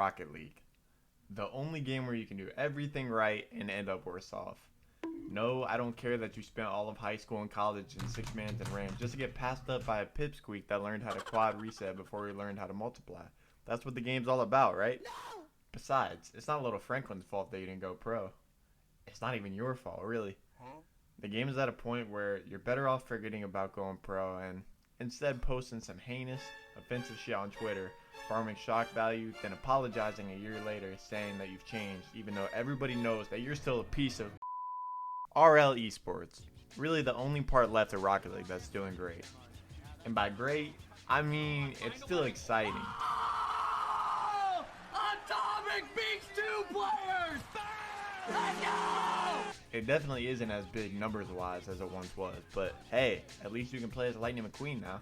Rocket League. The only game where you can do everything right and end up worse off. No, I don't care that you spent all of high school and college in six mans and rams just to get passed up by a pipsqueak that learned how to quad reset before he learned how to multiply. That's what the game's all about, right? Besides, it's not Little Franklin's fault that you didn't go pro. It's not even your fault, really. The game is at a point where you're better off forgetting about going pro and instead posting some heinous, offensive shit on Twitter, farming shock value, then apologizing a year later saying that you've changed, even though everybody knows that you're still a piece of RL Esports. Really the only part left of Rocket League that's doing great. And by great, I mean it's still exciting. Oh! Atomic beats 2 players! Let's go! It definitely isn't as big numbers-wise as it once was, but hey, at least you can play as Lightning McQueen now.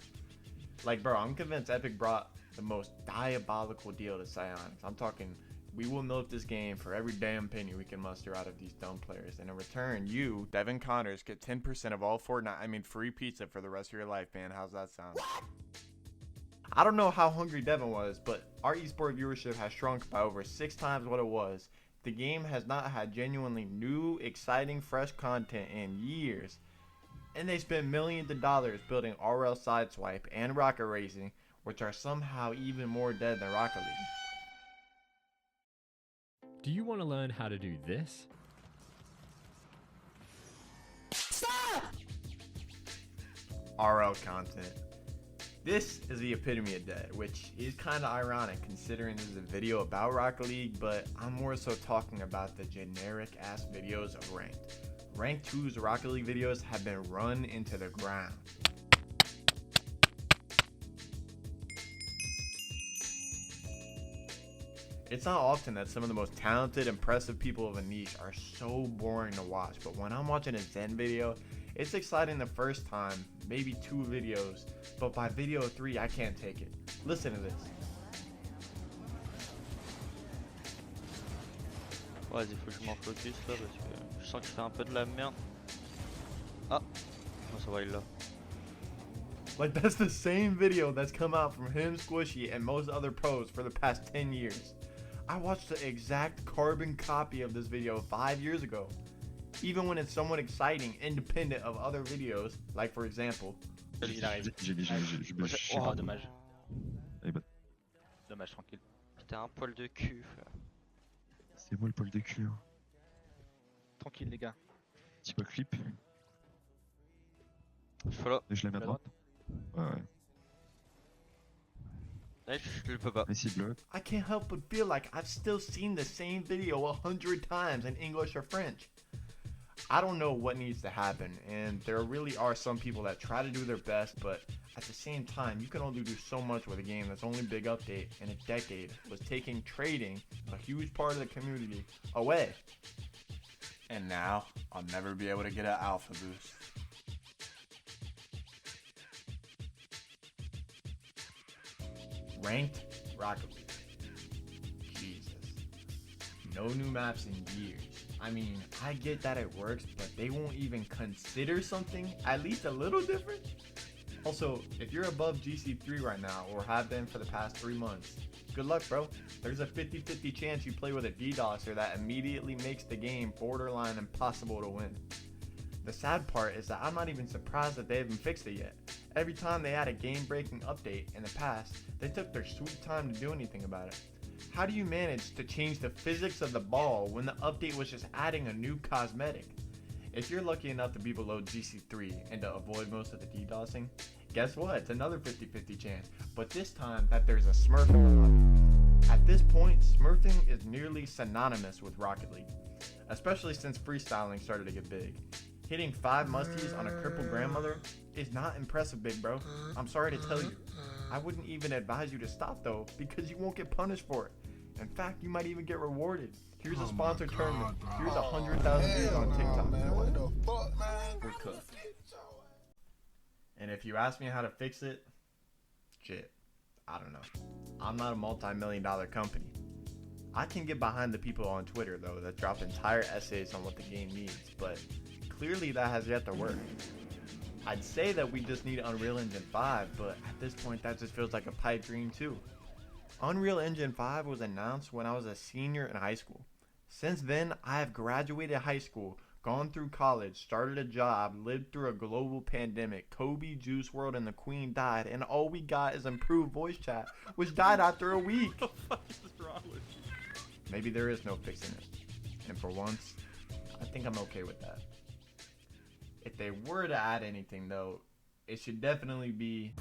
Like, bro, I'm convinced Epic brought the most diabolical deal to Psyonix. I'm talking, we will milk this game for every damn penny we can muster out of these dumb players. And in return, you, Devin Connors, get 10% of all Fortnite, free pizza for the rest of your life, man. How's that sound? What? I don't know how hungry Devin was, but our eSport viewership has shrunk by over 6 times what it was. The game has not had genuinely new, exciting, fresh content in years. And they spent millions of dollars building RL Sideswipe and Rocket Racing, which are somehow even more dead than Rocket League. Do you want to learn how to do this? Stop! RL content. This is the epitome of dead, which is kind of ironic considering this is a video about Rocket League, but I'm more so talking about the generic ass videos of Ranked. Rank 2's Rocket League videos have been run into the ground. It's not often that some of the most talented, impressive people of a niche are so boring to watch, but when I'm watching a Zen video, it's exciting the first time, maybe 2 videos, but by video 3 I can't take it. Listen to this. Vas-y, faut que je m'en focus là parce que je sens que je fais un peu de la merde. Ah, oh, ça va, il est là. Like, that's the same video that's come out from him, Squishy, and most other pros for the past 10 years. I watched the exact carbon copy of this video 5 years ago. Even when it's somewhat exciting, independent of other videos, like for example. Il arrive. Oh, dommage. Eh ben, Dommage, tranquille. J'étais un poil de cul, frère. c'est moi le poil de cul. Hein. Tranquille les gars. Petit pas clip. Je suis là. Et je la mets à droite. Ouais, ouais. Là, je le peux pas. Ici, bloc. I can't help but feel like I've still seen the same video 100 times in English or French. I don't know what needs to happen, and there really are some people that try to do their best, but at the same time, you can only do so much with a game that's only big update in a decade was taking trading, a huge part of the community, away. And now, I'll never be able to get an alpha boost. Ranked Rocket League. Jesus. No new maps in years. I mean, I get that it works, but they won't even consider something at least a little different? Also, if you're above GC3 right now, or have been for the past 3 months, good luck, bro. There's a 50-50 chance you play with a DDoSer that immediately makes the game borderline impossible to win. The sad part is that I'm not even surprised that they haven't fixed it yet. Every time they had a game-breaking update in the past, they took their sweet time to do anything about it. How do you manage to change the physics of the ball when the update was just adding a new cosmetic? If you're lucky enough to be below GC3 and to avoid most of the DDoSing, guess what? It's another 50-50 chance, but this time that there's a smurf in the lobby. At this point, smurfing is nearly synonymous with Rocket League, especially since freestyling started to get big. Hitting 5 musties on a crippled grandmother is not impressive, big bro. I'm sorry to tell you. I wouldn't even advise you to stop though, because you won't get punished for it. In fact, you might even get rewarded. Here's a sponsored tournament. Here's 100,000 views on TikTok. Man, what the fuck, man? We're cooked. And if you ask me how to fix it, shit, I don't know. I'm not a multi-million-dollar company. I can get behind the people on Twitter though that drop entire essays on what the game needs, but clearly that has yet to work. I'd say that we just need Unreal Engine 5, but at this point that just feels like a pipe dream too. Unreal Engine 5 was announced when I was a senior in high school. Since then, I have graduated high school, gone through college, started a job, lived through a global pandemic. Kobe, Juice WRLD, and the Queen died, and all we got is improved voice chat, which died after a week. What the fuck is wrong with you? Maybe there is no fixing it. And for once, I think I'm okay with that. If they were to add anything though, it should definitely be